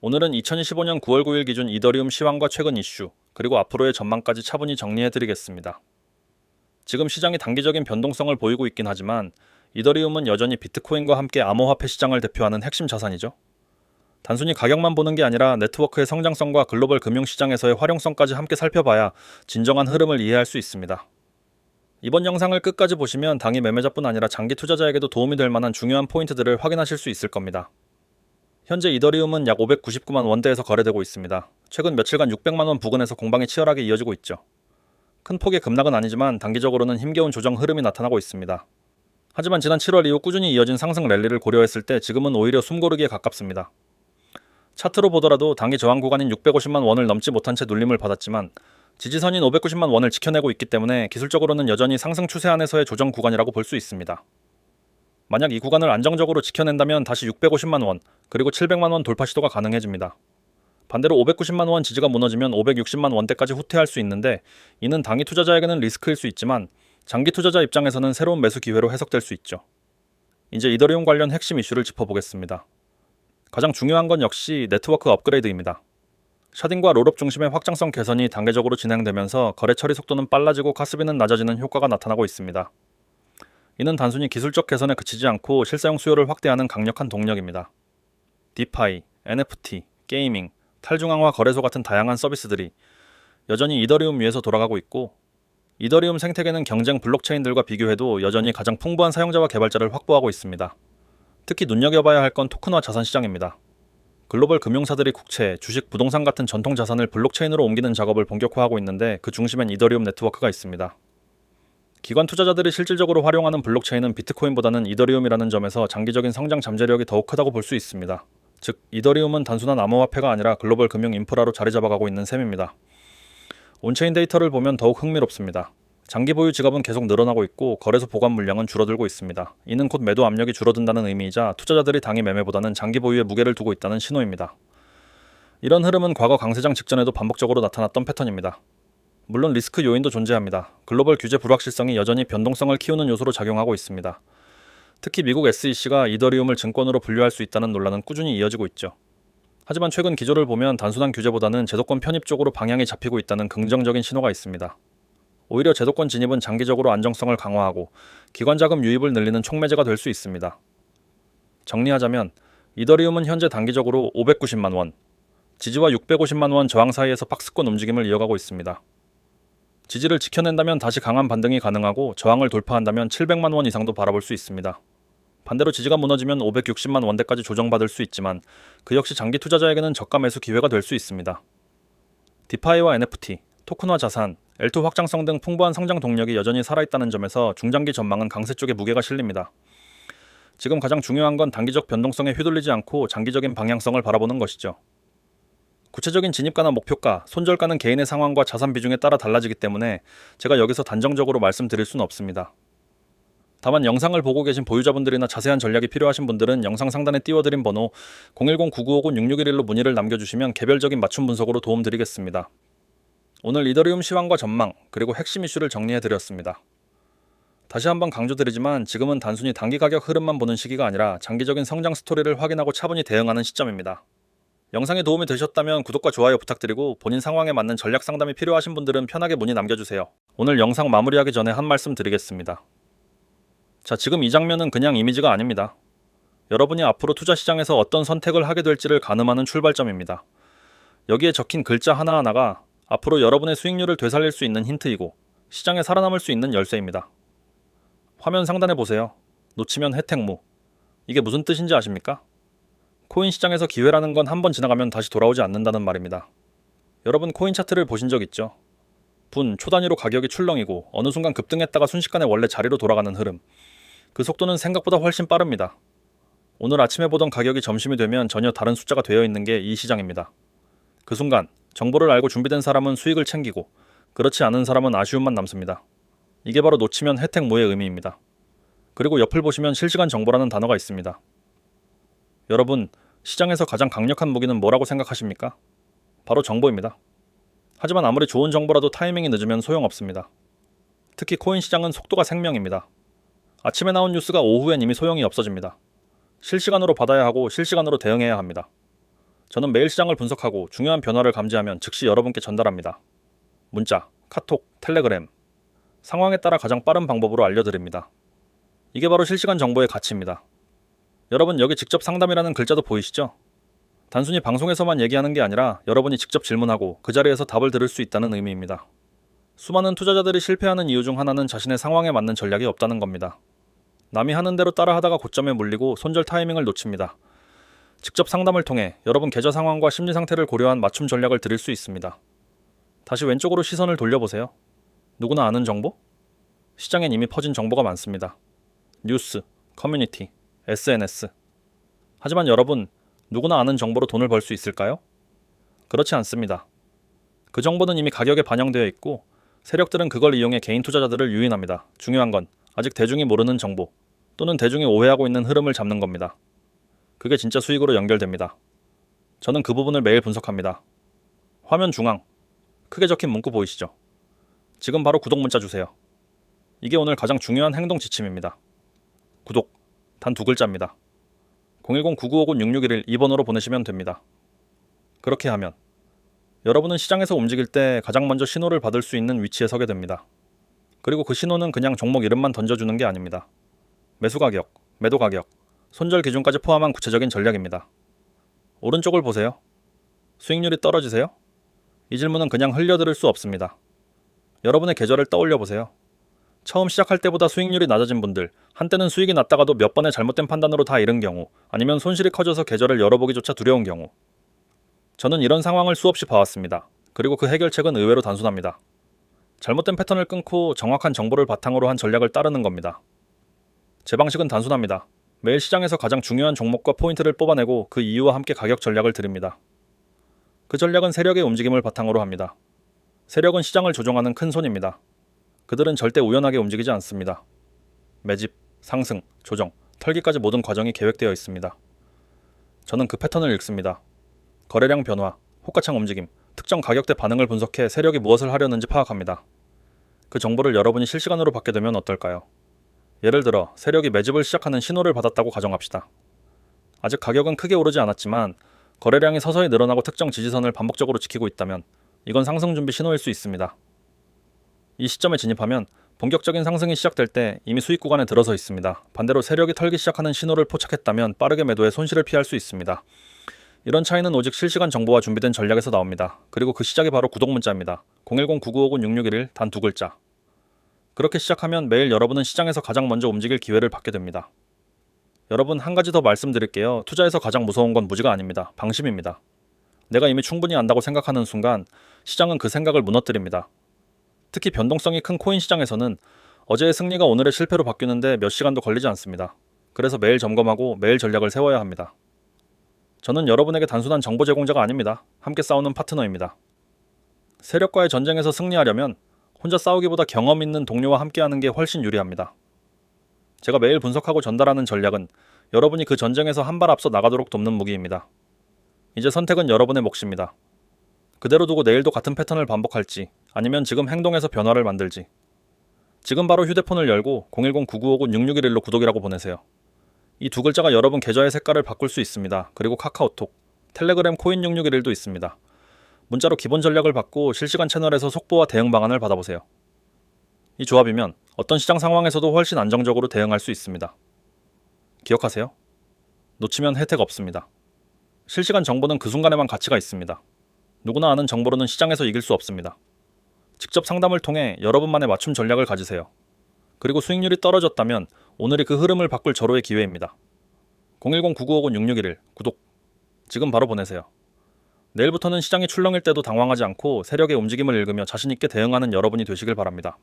오늘은 2025년 9월 9일 기준 이더리움 시황과 최근 이슈, 그리고 앞으로의 전망까지 차분히 정리해드리겠습니다. 지금 시장이 단기적인 변동성을 보이고 있긴 하지만 이더리움은 여전히 비트코인과 함께 암호화폐 시장을 대표하는 핵심 자산이죠. 단순히 가격만 보는 게 아니라 네트워크의 성장성과 글로벌 금융시장에서의 활용성까지 함께 살펴봐야 진정한 흐름을 이해할 수 있습니다. 이번 영상을 끝까지 보시면 단기 매매자뿐 아니라 장기 투자자에게도 도움이 될 만한 중요한 포인트들을 확인하실 수 있을 겁니다. 현재 이더리움은 약 599만 원대에서 거래되고 있습니다. 최근 며칠간 600만 원 부근에서 공방이 치열하게 이어지고 있죠. 큰 폭의 급락은 아니지만 단기적으로는 힘겨운 조정 흐름이 나타나고 있습니다. 하지만 지난 7월 이후 꾸준히 이어진 상승 랠리를 고려했을 때 지금은 오히려 숨고르기에 가깝습니다. 차트로 보더라도 단기 저항 구간인 650만 원을 넘지 못한 채 눌림을 받았지만 지지선인 590만 원을 지켜내고 있기 때문에 기술적으로는 여전히 상승 추세 안에서의 조정 구간이라고 볼 수 있습니다. 만약 이 구간을 안정적으로 지켜낸다면 다시 650만 원, 그리고 700만 원 돌파 시도가 가능해집니다. 반대로 590만 원 지지가 무너지면 560만 원대까지 후퇴할 수 있는데 이는 단기 투자자에게는 리스크일 수 있지만 장기 투자자 입장에서는 새로운 매수 기회로 해석될 수 있죠. 이제 이더리움 관련 핵심 이슈를 짚어보겠습니다. 가장 중요한 건 역시 네트워크 업그레이드입니다. 샤딩과 롤업 중심의 확장성 개선이 단계적으로 진행되면서 거래 처리 속도는 빨라지고 가스비는 낮아지는 효과가 나타나고 있습니다. 이는 단순히 기술적 개선에 그치지 않고 실사용 수요를 확대하는 강력한 동력입니다. 디파이, NFT, 게이밍, 탈중앙화 거래소 같은 다양한 서비스들이 여전히 이더리움 위에서 돌아가고 있고 이더리움 생태계는 경쟁 블록체인들과 비교해도 여전히 가장 풍부한 사용자와 개발자를 확보하고 있습니다. 특히 눈여겨봐야 할 건 토큰화 자산 시장입니다. 글로벌 금융사들이 국채, 주식, 부동산 같은 전통 자산을 블록체인으로 옮기는 작업을 본격화하고 있는데 그 중심엔 이더리움 네트워크가 있습니다. 기관 투자자들이 실질적으로 활용하는 블록체인은 비트코인보다는 이더리움이라는 점에서 장기적인 성장 잠재력이 더욱 크다고 볼 수 있습니다. 즉, 이더리움은 단순한 암호화폐가 아니라 글로벌 금융 인프라로 자리 잡아가고 있는 셈입니다. 온체인 데이터를 보면 더욱 흥미롭습니다. 장기 보유 지갑은 계속 늘어나고 있고 거래소 보관 물량은 줄어들고 있습니다. 이는 곧 매도 압력이 줄어든다는 의미이자 투자자들이 단기 매매보다는 장기 보유에 무게를 두고 있다는 신호입니다. 이런 흐름은 과거 강세장 직전에도 반복적으로 나타났던 패턴입니다. 물론 리스크 요인도 존재합니다. 글로벌 규제 불확실성이 여전히 변동성을 키우는 요소로 작용하고 있습니다. 특히 미국 SEC가 이더리움을 증권으로 분류할 수 있다는 논란은 꾸준히 이어지고 있죠. 하지만 최근 기조를 보면 단순한 규제보다는 제도권 편입 쪽으로 방향이 잡히고 있다는 긍정적인 신호가 있습니다. 오히려 제도권 진입은 장기적으로 안정성을 강화하고 기관 자금 유입을 늘리는 촉매제가 될 수 있습니다. 정리하자면 이더리움은 현재 단기적으로 590만 원, 지지와 650만 원 저항 사이에서 박스권 움직임을 이어가고 있습니다. 지지를 지켜낸다면 다시 강한 반등이 가능하고 저항을 돌파한다면 700만 원 이상도 바라볼 수 있습니다. 반대로 지지가 무너지면 560만 원대까지 조정받을 수 있지만 그 역시 장기 투자자에게는 저가 매수 기회가 될 수 있습니다. 디파이와 NFT, 토큰화 자산, L2 확장성 등 풍부한 성장 동력이 여전히 살아있다는 점에서 중장기 전망은 강세 쪽에 무게가 실립니다. 지금 가장 중요한 건 단기적 변동성에 휘둘리지 않고 장기적인 방향성을 바라보는 것이죠. 구체적인 진입가나 목표가, 손절가는 개인의 상황과 자산 비중에 따라 달라지기 때문에 제가 여기서 단정적으로 말씀드릴 수는 없습니다. 다만 영상을 보고 계신 보유자분들이나 자세한 전략이 필요하신 분들은 영상 상단에 띄워드린 번호 010-9959-6611로 문의를 남겨주시면 개별적인 맞춤 분석으로 도움드리겠습니다. 오늘 이더리움 시황과 전망, 그리고 핵심 이슈를 정리해드렸습니다. 다시 한번 강조드리지만 지금은 단순히 단기 가격 흐름만 보는 시기가 아니라 장기적인 성장 스토리를 확인하고 차분히 대응하는 시점입니다. 영상에 도움이 되셨다면 구독과 좋아요 부탁드리고 본인 상황에 맞는 전략 상담이 필요하신 분들은 편하게 문의 남겨주세요. 오늘 영상 마무리하기 전에 한 말씀 드리겠습니다. 자, 지금 이 장면은 그냥 이미지가 아닙니다. 여러분이 앞으로 투자 시장에서 어떤 선택을 하게 될지를 가늠하는 출발점입니다. 여기에 적힌 글자 하나하나가 앞으로 여러분의 수익률을 되살릴 수 있는 힌트이고 시장에 살아남을 수 있는 열쇠입니다. 화면 상단에 보세요. 놓치면 혜택무. 이게 무슨 뜻인지 아십니까? 코인 시장에서 기회라는 건 한 번 지나가면 다시 돌아오지 않는다는 말입니다. 여러분 코인 차트를 보신 적 있죠? 초단위로 가격이 출렁이고 어느 순간 급등했다가 순식간에 원래 자리로 돌아가는 흐름. 그 속도는 생각보다 훨씬 빠릅니다. 오늘 아침에 보던 가격이 점심이 되면 전혀 다른 숫자가 되어 있는 게 이 시장입니다. 그 순간 정보를 알고 준비된 사람은 수익을 챙기고 그렇지 않은 사람은 아쉬움만 남습니다. 이게 바로 놓치면 혜택무의 의미입니다. 그리고 옆을 보시면 실시간 정보라는 단어가 있습니다. 여러분, 시장에서 가장 강력한 무기는 뭐라고 생각하십니까? 바로 정보입니다. 하지만 아무리 좋은 정보라도 타이밍이 늦으면 소용없습니다. 특히 코인 시장은 속도가 생명입니다. 아침에 나온 뉴스가 오후엔 이미 소용이 없어집니다. 실시간으로 받아야 하고 실시간으로 대응해야 합니다. 저는 매일 시장을 분석하고 중요한 변화를 감지하면 즉시 여러분께 전달합니다. 문자, 카톡, 텔레그램. 상황에 따라 가장 빠른 방법으로 알려드립니다. 이게 바로 실시간 정보의 가치입니다. 여러분, 여기 직접 상담이라는 글자도 보이시죠? 단순히 방송에서만 얘기하는 게 아니라 여러분이 직접 질문하고 그 자리에서 답을 들을 수 있다는 의미입니다. 수많은 투자자들이 실패하는 이유 중 하나는 자신의 상황에 맞는 전략이 없다는 겁니다. 남이 하는 대로 따라하다가 고점에 물리고 손절 타이밍을 놓칩니다. 직접 상담을 통해 여러분 계좌 상황과 심리 상태를 고려한 맞춤 전략을 드릴 수 있습니다. 다시 왼쪽으로 시선을 돌려보세요. 누구나 아는 정보? 시장엔 이미 퍼진 정보가 많습니다. 뉴스, 커뮤니티, SNS. 하지만 여러분, 누구나 아는 정보로 돈을 벌 수 있을까요? 그렇지 않습니다. 그 정보는 이미 가격에 반영되어 있고 세력들은 그걸 이용해 개인 투자자들을 유인합니다. 중요한 건 아직 대중이 모르는 정보 또는 대중이 오해하고 있는 흐름을 잡는 겁니다. 그게 진짜 수익으로 연결됩니다. 저는 그 부분을 매일 분석합니다. 화면 중앙, 크게 적힌 문구 보이시죠? 지금 바로 구독 문자 주세요. 이게 오늘 가장 중요한 행동 지침입니다. 구독, 단 2글자입니다. 010-9959-6611 2번으로 보내시면 됩니다. 그렇게 하면 여러분은 시장에서 움직일 때 가장 먼저 신호를 받을 수 있는 위치에 서게 됩니다. 그리고 그 신호는 그냥 종목 이름만 던져주는 게 아닙니다. 매수 가격, 매도 가격, 손절 기준까지 포함한 구체적인 전략입니다. 오른쪽을 보세요. 수익률이 떨어지세요? 이 질문은 그냥 흘려들을 수 없습니다. 여러분의 계절을 떠올려 보세요. 처음 시작할 때보다 수익률이 낮아진 분들, 한때는 수익이 났다가도 몇 번의 잘못된 판단으로 다 잃은 경우, 아니면 손실이 커져서 계절을 열어보기조차 두려운 경우. 저는 이런 상황을 수없이 봐왔습니다. 그리고 그 해결책은 의외로 단순합니다. 잘못된 패턴을 끊고 정확한 정보를 바탕으로 한 전략을 따르는 겁니다. 제 방식은 단순합니다. 매일 시장에서 가장 중요한 종목과 포인트를 뽑아내고 그 이유와 함께 가격 전략을 드립니다. 그 전략은 세력의 움직임을 바탕으로 합니다. 세력은 시장을 조종하는 큰 손입니다. 그들은 절대 우연하게 움직이지 않습니다. 매집, 상승, 조정, 털기까지 모든 과정이 계획되어 있습니다. 저는 그 패턴을 읽습니다. 거래량 변화, 호가창 움직임, 특정 가격대 반응을 분석해 세력이 무엇을 하려는지 파악합니다. 그 정보를 여러분이 실시간으로 받게 되면 어떨까요? 예를 들어 세력이 매집을 시작하는 신호를 받았다고 가정합시다. 아직 가격은 크게 오르지 않았지만 거래량이 서서히 늘어나고 특정 지지선을 반복적으로 지키고 있다면 이건 상승 준비 신호일 수 있습니다. 이 시점에 진입하면 본격적인 상승이 시작될 때 이미 수익 구간에 들어서 있습니다. 반대로 세력이 털기 시작하는 신호를 포착했다면 빠르게 매도해 손실을 피할 수 있습니다. 이런 차이는 오직 실시간 정보와 준비된 전략에서 나옵니다. 그리고 그 시작이 바로 구독 문자입니다. 010-9959-6611 단 2글자. 그렇게 시작하면 매일 여러분은 시장에서 가장 먼저 움직일 기회를 받게 됩니다. 여러분, 한 가지 더 말씀드릴게요. 투자에서 가장 무서운 건 무지가 아닙니다. 방심입니다. 내가 이미 충분히 안다고 생각하는 순간 시장은 그 생각을 무너뜨립니다. 특히 변동성이 큰 코인 시장에서는 어제의 승리가 오늘의 실패로 바뀌는데 몇 시간도 걸리지 않습니다. 그래서 매일 점검하고 매일 전략을 세워야 합니다. 저는 여러분에게 단순한 정보 제공자가 아닙니다. 함께 싸우는 파트너입니다. 세력과의 전쟁에서 승리하려면 혼자 싸우기보다 경험 있는 동료와 함께하는 게 훨씬 유리합니다. 제가 매일 분석하고 전달하는 전략은 여러분이 그 전쟁에서 한 발 앞서 나가도록 돕는 무기입니다. 이제 선택은 여러분의 몫입니다. 그대로 두고 내일도 같은 패턴을 반복할지 아니면 지금 행동에서 변화를 만들지. 지금 바로 휴대폰을 열고 010-9959-6611로 구독이라고 보내세요. 이 2글자가 여러분 계좌의 색깔을 바꿀 수 있습니다. 그리고 카카오톡, 텔레그램 코인 6611도 있습니다. 문자로 기본 전략을 받고 실시간 채널에서 속보와 대응 방안을 받아보세요. 이 조합이면 어떤 시장 상황에서도 훨씬 안정적으로 대응할 수 있습니다. 기억하세요. 놓치면 혜택 없습니다. 실시간 정보는 그 순간에만 가치가 있습니다. 누구나 아는 정보로는 시장에서 이길 수 없습니다. 직접 상담을 통해 여러분만의 맞춤 전략을 가지세요. 그리고 수익률이 떨어졌다면 오늘이 그 흐름을 바꿀 절호의 기회입니다. 010-9959-6611 구독 지금 바로 보내세요. 내일부터는 시장이 출렁일 때도 당황하지 않고 세력의 움직임을 읽으며 자신있게 대응하는 여러분이 되시길 바랍니다.